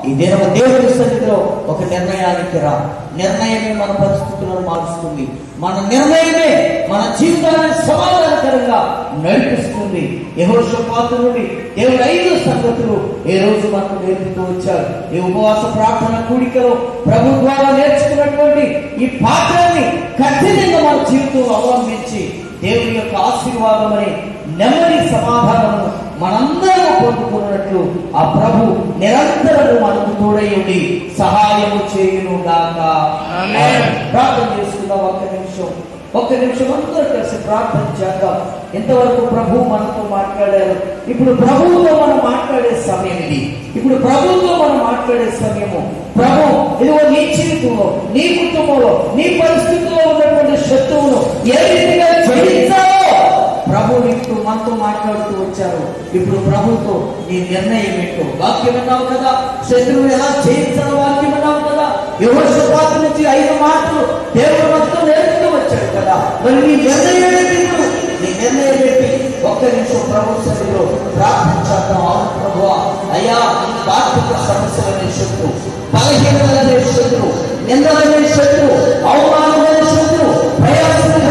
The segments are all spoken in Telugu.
ఈ దినము దేవుని సన్నిధిలో ఒక నిర్ణయానికి రా. నిర్ణయమే మన పరిస్థితులను మారుస్తుంది. మన నిర్ణయమే మన జీవితాన్ని సమాధానకరంగా నడిపిస్తుంది. యెహోషాపాతు నుండి దేవుడు 5 సంగతులు ఈ రోజు మనకు నేర్పుతూ వచ్చారు. ఈ ఉపవాస ప్రార్థన కూడికలో ప్రభు ద్వారా నేర్చుకున్నటువంటి ఈ పాఠాన్ని ఖచ్చితంగా మన జీవితంలో అవలంబించి దేవుని యొక్క ఆశీర్వాదమని నెమ్మది సమాధానము మనందరూ పొందుకున్నట్లు ఆ ప్రభు నిరంతరము మనకు తోడై ఉండి సహాయము చేయును గాక. ప్రార్థన చేసుకుందాం. ఒక్క నిమిషం అందరూ కలిసి ప్రార్థన చేద్దాం. ఇంతవరకు ప్రభు మనతో మాట్లాడారు. ఇప్పుడు ప్రభువుతో మనం మాట్లాడే సమయం ఇది. ఇప్పుడు ప్రభువుతో మనం మాట్లాడే సమయము. ప్రభు, ఇదిగో నీ జీవితంలో, నీ కుటుంబంలో, నీ పరిస్థితుల్లో ఉన్నటువంటి శత్రువును ఏ రీతిగా జయించాలో ప్రభు ఇప్పుడు మనతో మాట్లాడుతూ వచ్చారు. ఇప్పుడు ప్రభుతో నీ నిర్ణయం ఏంటో వాక్యం అన్నావు కదా. శత్రువుని ఎలా జయించాలో వాక్యం అన్నావు కదా. యెహోషాపాతు నుంచి 5 మాటలు దేవుడు మనతో నేర్పుతూ వచ్చాడు కదా. మరి నీ నిర్ణయం ఏంటి? నీ నిర్ణయం ఏంటి? ఒక్క నిమిషం ప్రభు సన్నిధిలో ప్రార్థన చేద్దాం. అవును ప్రభువా, అయ్యా, ఆర్థిక సమస్యలనే శత్రువు, బలహీనతలనే శత్రువు, నిందలనే శత్రువు, అవమానమైన శత్రువు, ప్రయాసమైన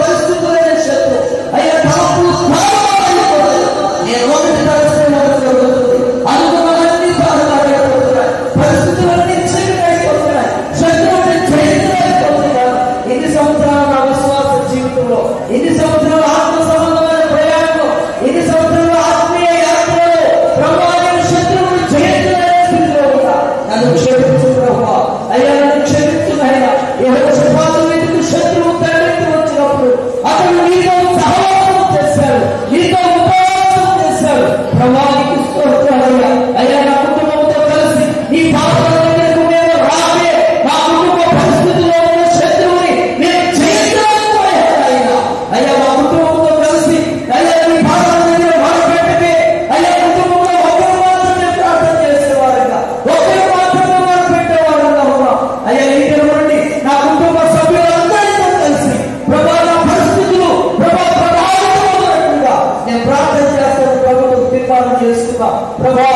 పరిస్థితులైన శత్రువు, అయ్యా నేను ఒకటి అనుకున్నవన్నీ బాధపడిపోతున్నాయి, పరిస్థితులన్నీ చెడురైపోతున్నాయి, శత్రువుని జయించలేకపోతున్నాను. ఎన్ని సంవత్సరాల నా విశ్వాస జీవితంలో, ఎన్ని సంవత్సరాల ఆత్మ సంబంధమైన ప్రయాణంలో, ఎన్ని సంవత్సరాల ఆత్మీయ యాత్రలో ప్రభావం శత్రువుని జయించలేని స్థితిలో ఉన్నా నన్ను క్షమించు ప్రభువా. అయ్యా, నన్ను క్షమించున్నాయన. యెహోషాపాతు మీదకు శత్రువు తండ్రికి వచ్చినప్పుడు అతను నీతో సహవాసం చేశాడు, నీతో ఉపవాసం చేశాడు. ప్రభావానికి స్తోత్రాలయ్యా. అయ్యా, నా కుటుంబంతో కలిసి ఈ పాపల దగ్గరకు మేము రావే, నా కుటుంబ పరిస్థితుల్లో ఉన్న శత్రువుని మేము జయించలేకపోయాను. అయ్యా, మా కుటుంబంతో కలిసి అయ్యా ఈ పాపల దగ్గర మొదలుపెట్టితే అయ్యా కుటుంబంలో ఒకరు మాత్రమే ప్రార్థన చేసేవారుగా, ఒకరు మాత్రమే మొదలుపెట్టేవారుగా ఉన్నాం. అయ్యా, ఈ దినం నుండి నా కుటుంబ సభ్యులందరితో కలిసి ప్రభా నా పరిస్థితులు ప్రభావితమవుతున్నట్టుగా నేను ప్రార్థన చేస్తాను. ప్రభుత్వం తీర్మానం చేసుకున్నా. ప్రభా